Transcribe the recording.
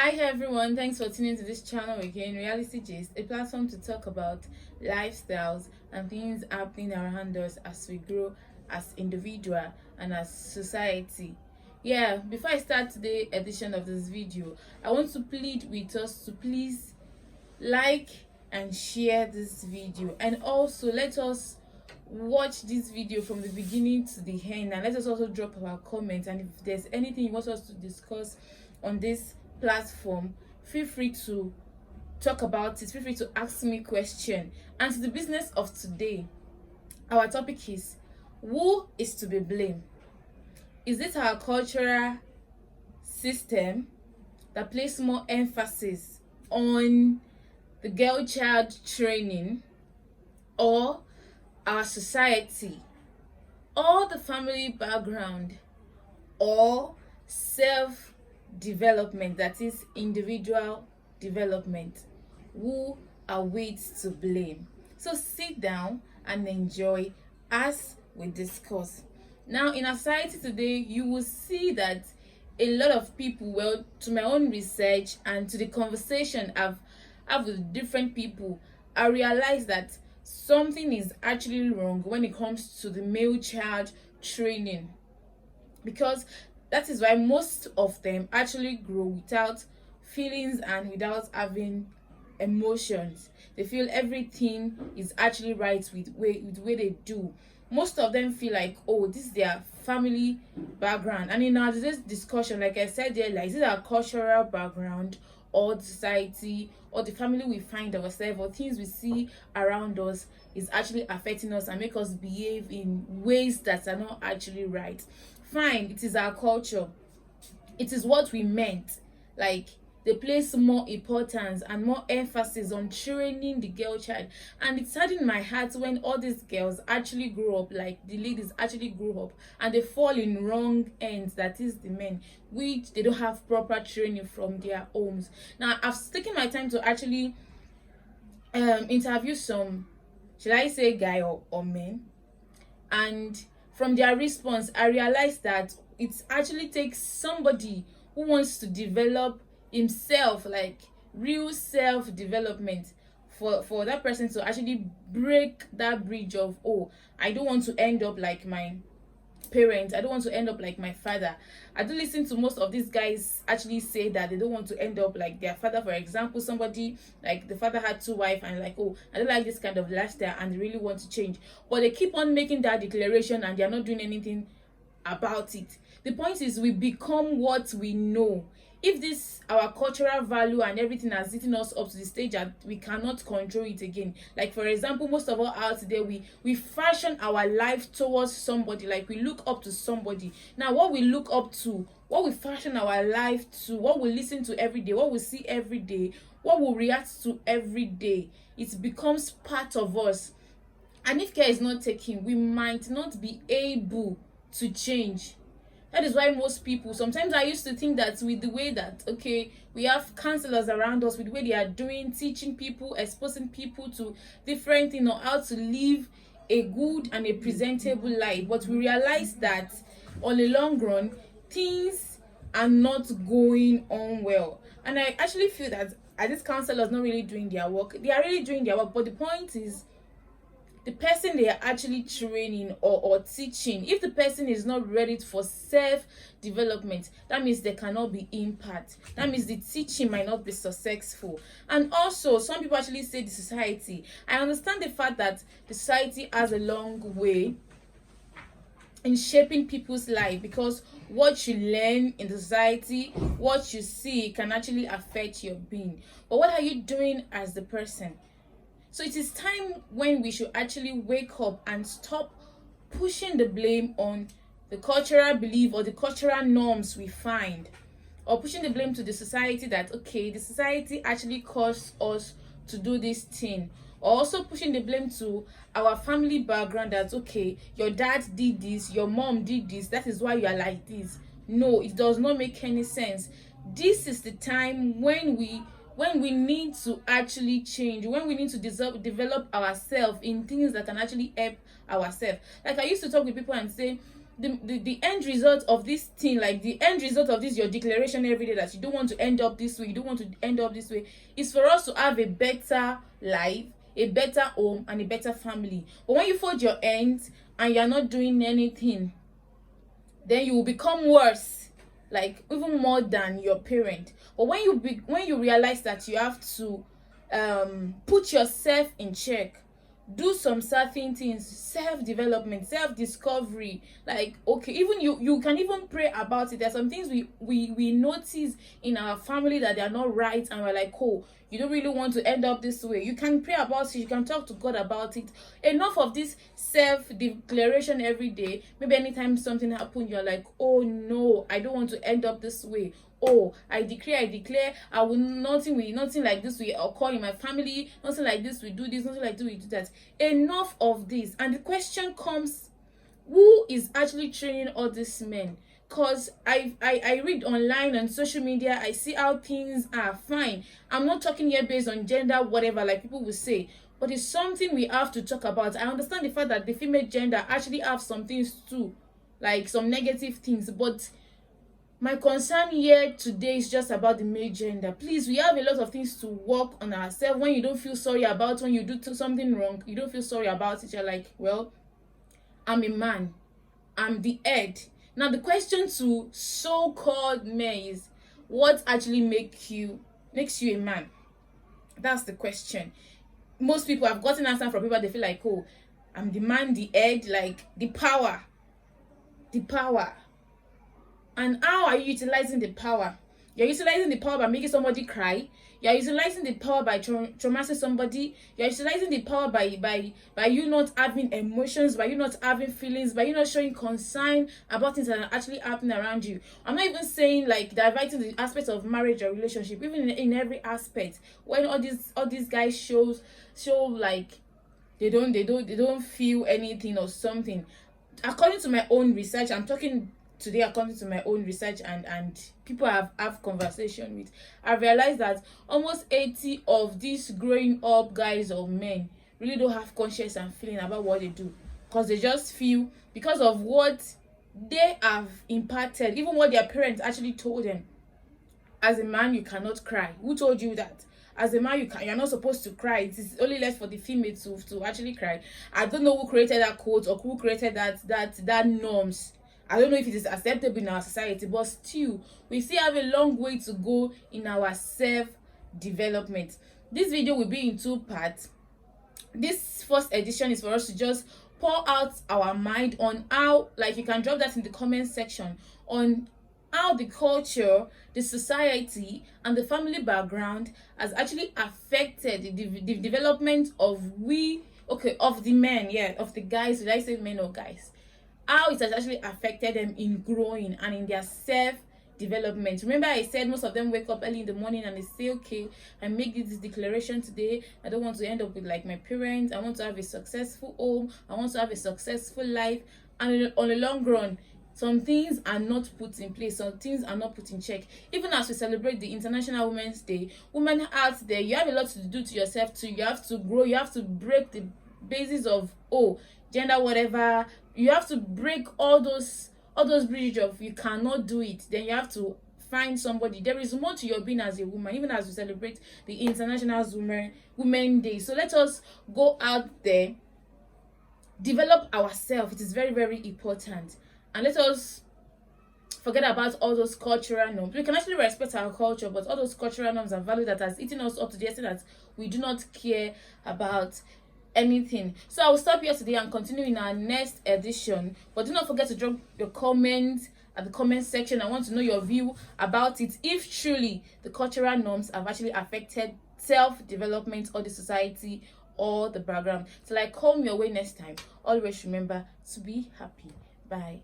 Hi everyone, thanks for tuning to this channel again. Reality Gist, a platform to talk about lifestyles and things happening around us as we grow as individual and as society. Yeah, before I start today's edition of this video, I want to plead with us to please like and share this video, and also let us watch this video from the beginning to the end, and let us also drop our comments. And if there's anything you want us to discuss on this platform, feel free to talk about it, feel free to ask me question. And to the business of today, our topic is, who is to be blamed? Is it our cultural system that place more emphasis on the girl child training, or our society, or the family background, or self development, that is individual development? Who are we to blame? So sit down and enjoy as we discuss. Now, in our society today, you will see that a lot of people, well, to my own research and to the conversation I've have with different people, I realize that something is actually wrong when it comes to the male child training, because that is why most of them actually grow without feelings and without having emotions. They feel everything is actually right with the way they do. Most of them feel like, oh, this is their family background. And in our today's discussion, like I said earlier, is it our cultural background, or the society, or the family we find ourselves, or things we see around us is actually affecting us and make us behave in ways that are not actually right? Fine, it is our culture, it is what we meant. Like, they place more importance and more emphasis on training the girl child, and it's saddened my heart when all these girls actually grow up, like the ladies actually grow up, and they fall in wrong ends, that is the men, which they don't have proper training from their homes. Now, I've taken my time to actually interview some, should I say guy or men, and from their response I realized that it actually takes somebody who wants to develop himself, like real self development, for that person to actually break that bridge of, oh, I don't want to end up like my parents, I don't want to end up like my father. I do listen to most of these guys actually say that they don't want to end up like their father. For example, somebody like the father had two wives and like, oh, I don't like this kind of lifestyle, and they really want to change, but they keep on making that declaration and they're not doing anything about it. The point is, we become what we know. If this our cultural value and everything has eaten us up to the stage that we cannot control it again, like for example, most of us out there, we fashion our life towards somebody, like we look up to somebody. Now, what we look up to, what we fashion our life to, what we listen to every day, what we see every day, what we react to every day, it becomes part of us. And if care is not taken, we might not be able to change. That is why most people, sometimes I used to think that with the way that, okay, we have counselors around us, with the way they are doing, teaching people, exposing people to different things, or how to live a good and a presentable life, but we realize that on a long run, things are not going on well. And I actually feel that these counselors not really doing their work. They are really doing their work, but the point is, the person they are actually training or teaching, if the person is not ready for self development, that means there cannot be impact, that means the teaching might not be successful. And also, some people actually say the society. I understand the fact that the society has a long way in shaping people's life, because what you learn in the society, what you see, can actually affect your being. But what are you doing as the person? So it is time when we should actually wake up and stop pushing the blame on the cultural belief or the cultural norms we find, or pushing the blame to the society that, okay, the society actually caused us to do this thing, or also pushing the blame to our family background that, okay, your dad did this, your mom did this, that is why you are like this. No, it does not make any sense. This is the time when we need to actually change, when we need to develop ourselves in things that can actually help ourselves. Like I used to talk with people and say, the end result of this thing, like the end result of this your declaration every day that you don't want to end up this way, you don't want to end up this way, is for us to have a better life, a better home, and a better family. But when you fold your hands and you're not doing anything, then you will become worse, like even more than your parent. But when you realize that you have to put yourself in check, do some certain things, self-development, self-discovery, like, okay, even you can even pray about it. There's some things we notice in our family that they are not right, and we're like, oh, you don't really want to end up this way. You can pray about it, you can talk to God about it. Enough of this self-declaration every day. Maybe anytime something happens, you're like, oh no, I don't want to end up this way. Oh, I declare, I will nothing like this will occur in my family, nothing like this will do this, nothing like this will do that. Enough of this. And the question comes, who is actually training all these men? Because I read online on social media, I see how things are fine. I'm not talking here based on gender, whatever, like people will say, but it's something we have to talk about. I understand the fact that the female gender actually have some things too, like some negative things, but my concern here today is just about the male gender. Please, we have a lot of things to work on ourselves. When you don't feel sorry about when you do something wrong, you don't feel sorry about it. You're like, well, I'm a man, I'm the head. Now the question to so-called men is, what actually makes you a man? That's the question. Most people have gotten answer from people. They feel like, oh, I'm the man, the head, like the power. And how are you utilizing the power? You're utilizing the power by making somebody cry. You're utilizing the power by traumatizing somebody. You're utilizing the power by you not having emotions, by you not having feelings, by you not showing concern about things that are actually happening around you. I'm not even saying like diverting the aspect of marriage or relationship, even in every aspect. When all these guys show like they don't feel anything or something. According to my own research, I'm talking today according to my own research and people I have conversation with, I realized that almost 80 of these growing up guys or men really don't have conscience and feeling about what they do, because they just feel, because of what they have imparted, even what their parents actually told them. As a man, you cannot cry. Who told you that? As a man, you're not supposed to cry. It is only left for the female to actually cry. I don't know who created that quote or who created that norms. I don't know if it is acceptable in our society, but still, we still have a long way to go in our self-development. This video will be in 2 parts. This first edition is for us to just pour out our mind on how, like, you can drop that in the comment section, on how the culture, the society, and the family background has actually affected the development of the men, of the guys. Did I say men or guys? How it has actually affected them in growing and in their self-development. Remember, I said most of them wake up early in the morning and they say, okay, I make this declaration today. I don't want to end up with like my parents. I want to have a successful home. I want to have a successful life. And on the long run, some things are not put in place, some things are not put in check. Even as we celebrate the International Women's Day, women out there, you have a lot to do to yourself too. You have to grow, you have to break the basis of gender, whatever. You have to break all those bridges of you cannot do it. Then you have to find somebody. There is more to your being as a woman, even as we celebrate the International Women's Day. So let us go out there, develop ourselves. It is very, very important. And let us forget about all those cultural norms. We can actually respect our culture, but all those cultural norms and values that has eaten us up to the extent that we do not care about anything. So I will stop here today and continue in our next edition. But do not forget to drop your comments at the comment section. I want to know your view about it, if truly the cultural norms have actually affected self-development or the society or the background. Till I come your way next time, always remember to be happy. Bye.